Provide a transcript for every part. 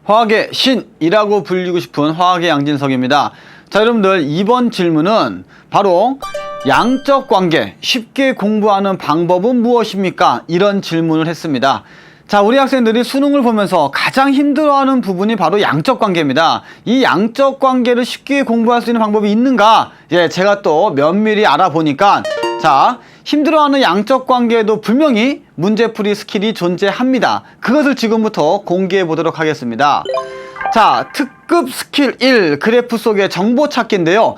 화학의 신이라고 불리고 싶은 화학의 양진석입니다. 자, 여러분들, 이번 질문은 바로 양적 관계 쉽게 공부하는 방법은 무엇입니까? 이런 질문을 했습니다. 자, 우리 학생들이 수능을 보면서 가장 힘들어하는 부분이 바로 양적 관계입니다. 이 양적 관계를 쉽게 공부할 수 있는 방법이 있는가? 예, 제가 또 면밀히 알아보니까, 자, 힘들어하는 양적 관계에도 분명히 문제풀이 스킬이 존재합니다. 그것을 지금부터 공개해 보도록 하겠습니다. 자, 특급 스킬 1, 그래프 속의 정보 찾기인데요.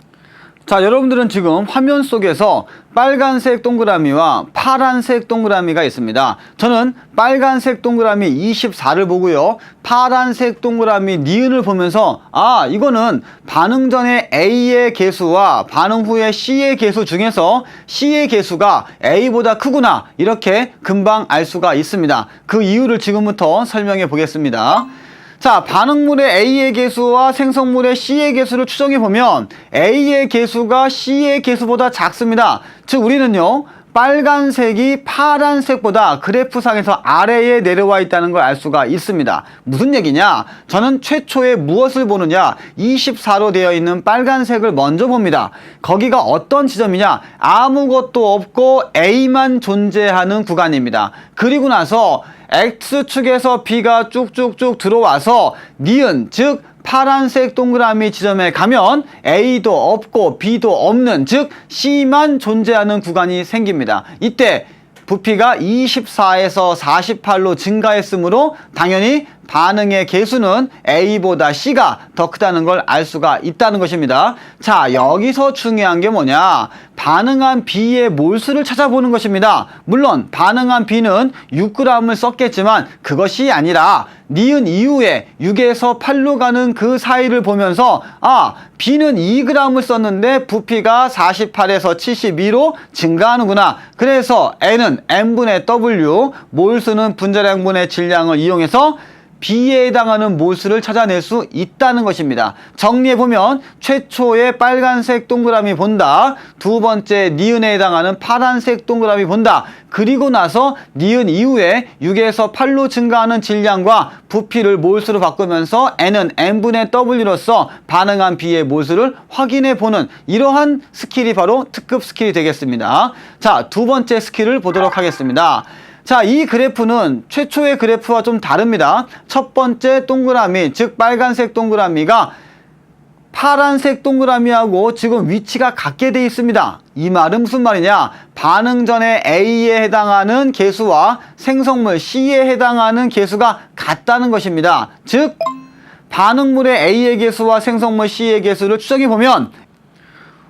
자, 여러분들은 지금 화면 속에서 빨간색 동그라미와 파란색 동그라미가 있습니다. 저는 빨간색 동그라미 24를 보고요, 파란색 동그라미 니은을 보면서 이거는 반응 전에 A의 개수와 반응 후에 C의 개수 중에서 C의 개수가 A보다 크구나, 이렇게 금방 알 수가 있습니다. 그 이유를 지금부터 설명해 보겠습니다. 자, 반응물의 A의 개수와 생성물의 C의 개수를 추정해 보면 A의 개수가 C의 개수보다 작습니다. 즉, 우리는요, 빨간색이 파란색보다 그래프상에서 아래에 내려와 있다는 걸 알 수가 있습니다. 무슨 얘기냐? 저는 최초에 무엇을 보느냐? 24로 되어 있는 빨간색을 먼저 봅니다. 거기가 어떤 지점이냐? 아무것도 없고 A만 존재하는 구간입니다. 그리고 나서 X축에서 B가 쭉쭉쭉 들어와서 니은, 즉 파란색 동그라미 지점에 가면 A도 없고 B도 없는, 즉 C만 존재하는 구간이 생깁니다. 이때 부피가 24에서 48로 증가했으므로 당연히 반응의 개수는 A보다 C가 더 크다는 걸 알 수가 있다는 것입니다. 자, 여기서 중요한 게 뭐냐? 반응한 B의 몰수를 찾아보는 것입니다. 물론 반응한 B는 6g을 썼겠지만 그것이 아니라 니은 이후에 6에서 8로 가는 그 사이를 보면서 B는 2g을 썼는데 부피가 48에서 72로 증가하는구나. 그래서 N은 N분의 W, 몰수는 분자량분의 질량을 이용해서 B에 해당하는 몰수를 찾아낼 수 있다는 것입니다. 정리해보면 최초의 빨간색 동그라미 본다, 두 번째 니은에 해당하는 파란색 동그라미 본다, 그리고 나서 니은 이후에 6에서 8로 증가하는 질량과 부피를 몰수로 바꾸면서 N은 N분의 W로서 반응한 B의 몰수를 확인해보는 이러한 스킬이 바로 특급 스킬이 되겠습니다. 자, 두 번째 스킬을 보도록 하겠습니다. 자, 이 그래프는 최초의 그래프와 좀 다릅니다. 첫 번째 동그라미, 즉 빨간색 동그라미가 파란색 동그라미하고 지금 위치가 같게 되어 있습니다. 이 말은 무슨 말이냐? 반응 전에 A에 해당하는 개수와 생성물 C에 해당하는 개수가 같다는 것입니다. 즉, 반응물의 A의 개수와 생성물 C의 개수를 추정해 보면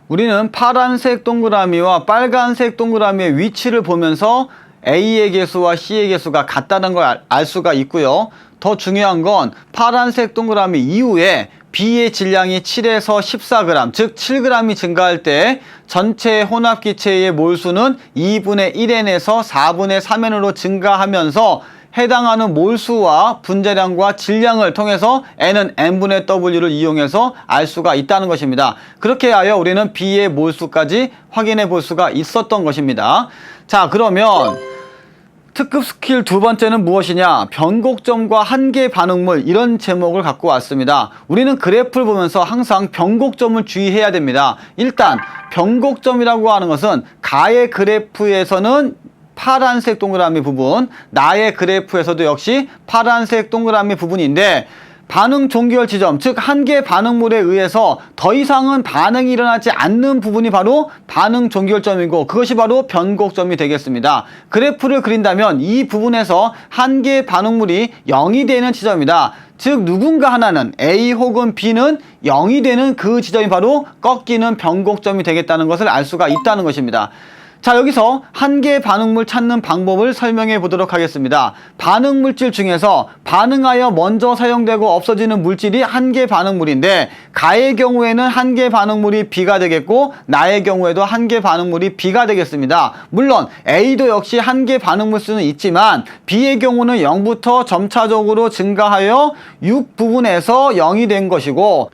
우리는 파란색 동그라미와 빨간색 동그라미의 위치를 보면서 A의 개수와 C의 개수가 같다는 걸 알 수가 있고요. 더 중요한 건 파란색 동그라미 이후에 B의 질량이 7에서 14g, 즉 7g이 증가할 때 전체 혼합기체의 몰수는 2분의 1n에서 4분의 3n으로 증가하면서 해당하는 몰수와 분자량과 질량을 통해서 N은 N분의 W를 이용해서 알 수가 있다는 것입니다. 그렇게 하여 우리는 B의 몰수까지 확인해 볼 수가 있었던 것입니다. 자, 그러면 특급 스킬 두 번째는 무엇이냐? 변곡점과 한계 반응물, 이런 제목을 갖고 왔습니다. 우리는 그래프를 보면서 항상 변곡점을 주의해야 됩니다. 일단 변곡점이라고 하는 것은 가의 그래프에서는 파란색 동그라미 부분, 나의 그래프에서도 역시 파란색 동그라미 부분인데, 반응 종결 지점, 즉 한계 반응물에 의해서 더 이상은 반응이 일어나지 않는 부분이 바로 반응 종결점이고, 그것이 바로 변곡점이 되겠습니다. 그래프를 그린다면 이 부분에서 한계 반응물이 0이 되는 지점이다. 즉 누군가 하나는 A 혹은 B는 0이 되는 그 지점이 바로 꺾이는 변곡점이 되겠다는 것을 알 수가 있다는 것입니다. 자, 여기서 한계 반응물 찾는 방법을 설명해 보도록 하겠습니다. 반응 물질 중에서 반응하여 먼저 사용되고 없어지는 물질이 한계 반응물인데, 가의 경우에는 한계 반응물이 B가 되겠고 나의 경우에도 한계 반응물이 B가 되겠습니다. 물론 A도 역시 한계 반응물 수는 있지만 B의 경우는 0부터 점차적으로 증가하여 6 부분에서 0이 된 것이고,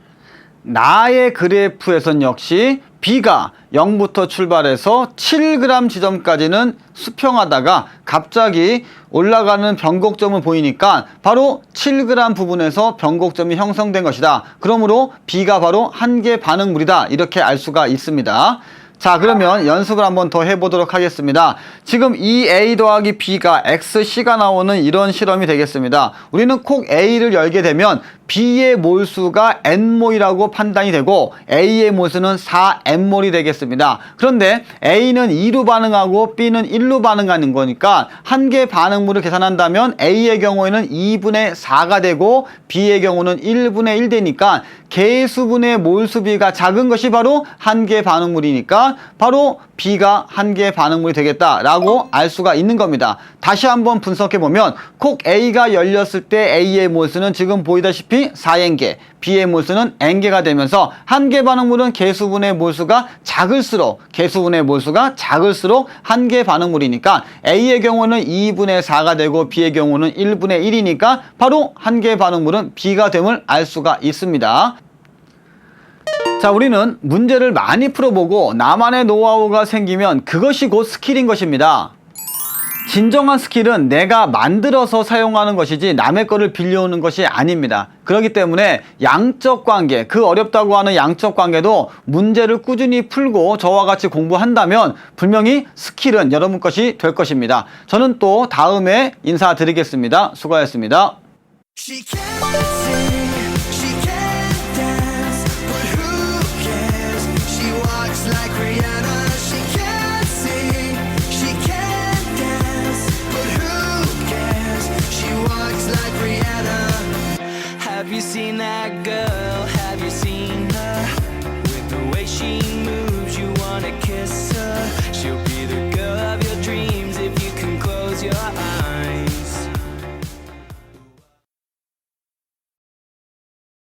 나의 그래프에선 역시 B가 0부터 출발해서 7g 지점까지는 수평하다가 갑자기 올라가는 변곡점을 보이니까 바로 7g 부분에서 변곡점이 형성된 것이다. 그러므로 B가 바로 한계 반응물이다. 이렇게 알 수가 있습니다. 자, 그러면 연습을 한번 더 해보도록 하겠습니다. 지금 이 A 더하기 B가 XC가 나오는 이런 실험이 되겠습니다. 우리는 콕 A를 열게 되면 B의 몰수가 N몰이라고 판단이 되고 A의 몰수는 4N몰이 되겠습니다. 그런데 A는 2로 반응하고 B는 1로 반응하는 거니까 한계 반응물을 계산한다면 A의 경우에는 2분의 4가 되고 B의 경우는 1분의 1 되니까 개수분의 몰수비가 작은 것이 바로 한계 반응물이니까 바로 B가 한계 반응물이 되겠다라고 알 수가 있는 겁니다. 다시 한번 분석해보면 콕 A가 열렸을 때 A의 몰수는 지금 보이다시피 4N개, B의 몰수는 N개가 되면서 한계 반응물은 개수분의 몰수가 작을수록 한계 반응물이니까 A의 경우는 2분의 4가 되고 B의 경우는 1분의 1이니까 바로 한계 반응물은 B가 됨을 알 수가 있습니다. 자, 우리는 문제를 많이 풀어보고 나만의 노하우가 생기면 그것이 곧 스킬인 것입니다. 진정한 스킬은 내가 만들어서 사용하는 것이지 남의 거를 빌려오는 것이 아닙니다. 그렇기 때문에 양적 관계, 그 어렵다고 하는 양적 관계도 문제를 꾸준히 풀고 저와 같이 공부한다면 분명히 스킬은 여러분 것이 될 것입니다. 저는 또 다음에 인사드리겠습니다. 수고하셨습니다.